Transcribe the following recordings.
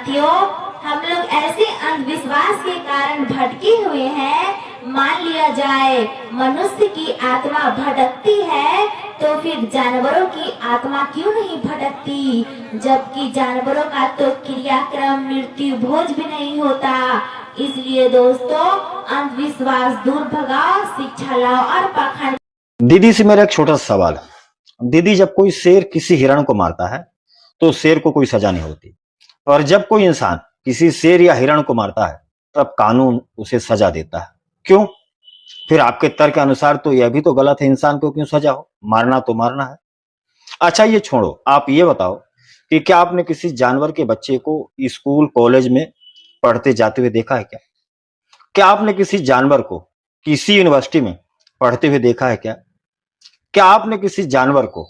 साथियों, हम लोग ऐसे अंधविश्वास के कारण भटके हुए हैं। मान लिया जाए मनुष्य की आत्मा भटकती है, तो फिर जानवरों की आत्मा क्यों नहीं भटकती? जबकि जानवरों का तो क्रियाक्रम मृत्यु भोज भी नहीं होता। इसलिए दोस्तों, अंधविश्वास दूर भगाओ, शिक्षा लाओ और पाखंड। दीदी से मेरा एक छोटा सा सवाल है। दीदी, जब कोई शेर किसी हिरण को मारता है तो शेर को कोई सजा नहीं होती, और जब कोई इंसान किसी शेर या हिरण को मारता है तब कानून उसे सजा देता है। क्यों? फिर आपके तर्क के अनुसार तो यह भी तो गलत है, इंसान को क्यों सजा हो? मारना तो मारना है। अच्छा, ये छोड़ो, आप ये बताओ कि क्या आपने किसी जानवर के बच्चे को स्कूल कॉलेज में पढ़ते जाते हुए देखा है क्या? क्या आपने किसी जानवर को किसी यूनिवर्सिटी में पढ़ते हुए देखा है क्या? क्या आपने किसी जानवर को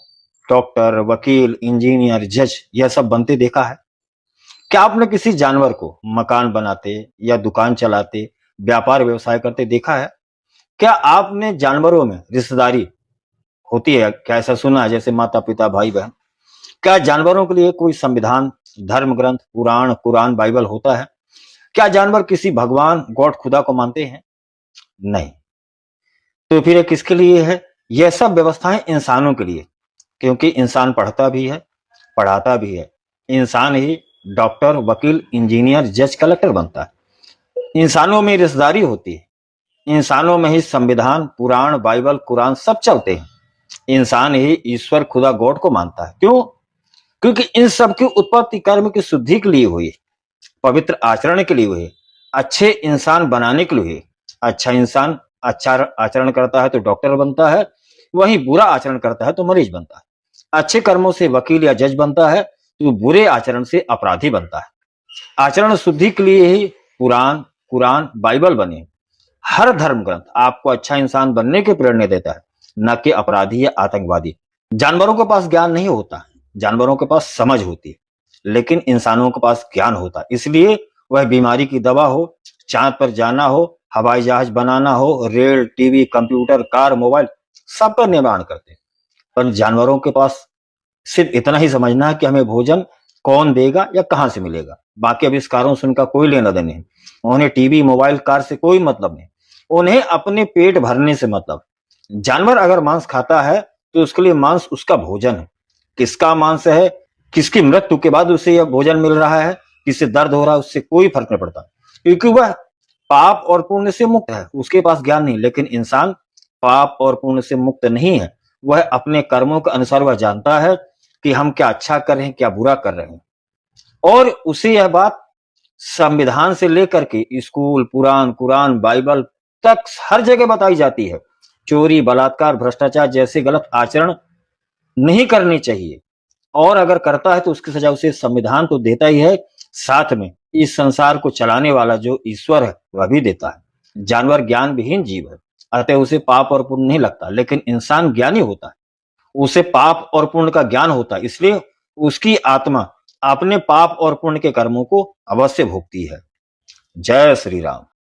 डॉक्टर, वकील, इंजीनियर, जज यह सब बनते देखा है? क्या आपने किसी जानवर को मकान बनाते या दुकान चलाते, व्यापार व्यवसाय करते देखा है? क्या आपने जानवरों में रिश्तेदारी होती है क्या, ऐसा सुना है, जैसे माता पिता, भाई बहन? क्या जानवरों के लिए कोई संविधान, धर्म ग्रंथ, पुराण, कुरान, बाइबल होता है? क्या जानवर किसी भगवान, गॉड, खुदा को मानते हैं? नहीं। तो फिर ये किसके लिए है? यह सब व्यवस्थाएं इंसानों के लिए, क्योंकि इंसान पढ़ता भी है, पढ़ाता भी है। इंसान ही डॉक्टर, वकील, इंजीनियर, जज, कलेक्टर बनता है। इंसानों में रिश्तेदारी होती है। इंसानों में ही संविधान, पुराण, बाइबल, कुरान सब चलते हैं। इंसान ही ईश्वर, खुदा, गॉड को मानता है। क्यों? क्योंकि इन सब की उत्पत्ति कर्म की शुद्धि के लिए हुई है, पवित्र आचरण के लिए हुई है, अच्छे इंसान बनाने के लिए हुई है। अच्छा इंसान अच्छा आचरण करता है तो डॉक्टर बनता है, वही बुरा आचरण करता है तो मरीज बनता है। अच्छे कर्मों से वकील या जज बनता है तो बुरे आचरण से अपराधी बनता है। आचरण शुद्धि के लिए ही पुराण, कुरान, बाइबल बने। हर धर्म ग्रंथ आपको अच्छा इंसान बनने की प्रेरणा देता है, न कि अपराधी या आतंकवादी। जानवरों के पास ज्ञान नहीं होता, जानवरों के पास समझ होती है, लेकिन इंसानों के पास ज्ञान होता है। इसलिए वह बीमारी की दवा हो, चांद पर जाना हो, हवाई जहाज बनाना हो, rail, TV, computer, car, mobile सबका निर्माण करते हैं। पर जानवरों के पास सिर्फ इतना ही समझना है कि हमें भोजन कौन देगा या कहां से मिलेगा। बाकी आविष्कारों से उनका कोई लेना देना नहीं। उन्हें टीवी, मोबाइल, कार से कोई मतलब नहीं। उन्हें अपने पेट भरने से मतलब। जानवर अगर मांस खाता है तो उसके लिए मांस उसका भोजन है। किसका मांस है, किसकी मृत्यु के बाद उसे यह भोजन मिल रहा है, किससे दर्द हो रहा है, उससे कोई फर्क नहीं पड़ता, क्योंकि वह पाप और पुण्य से मुक्त है। उसके पास ज्ञान नहीं। लेकिन इंसान पाप और पुण्य से मुक्त नहीं है। वह अपने कर्मों के अनुसार वह जानता है कि हम क्या अच्छा कर रहे हैं, क्या बुरा कर रहे हैं, और उसे यह बात संविधान से लेकर के स्कूल, पुराण, कुरान, बाइबल तक हर जगह बताई जाती है। चोरी, बलात्कार, भ्रष्टाचार जैसे गलत आचरण नहीं करनी चाहिए, और अगर करता है तो उसकी सजा उसे संविधान तो देता ही है, साथ में इस संसार को चलाने वाला जो ईश्वर है वह भी देता है। जानवर ज्ञान विहीन जीव है, अतः उसे पाप और पुण्य नहीं लगता। लेकिन इंसान ज्ञानी होता है, उसे पाप और पुण्य का ज्ञान होता है, इसलिए उसकी आत्मा अपने पाप और पुण्य के कर्मों को अवश्य भोगती है। जय श्री राम।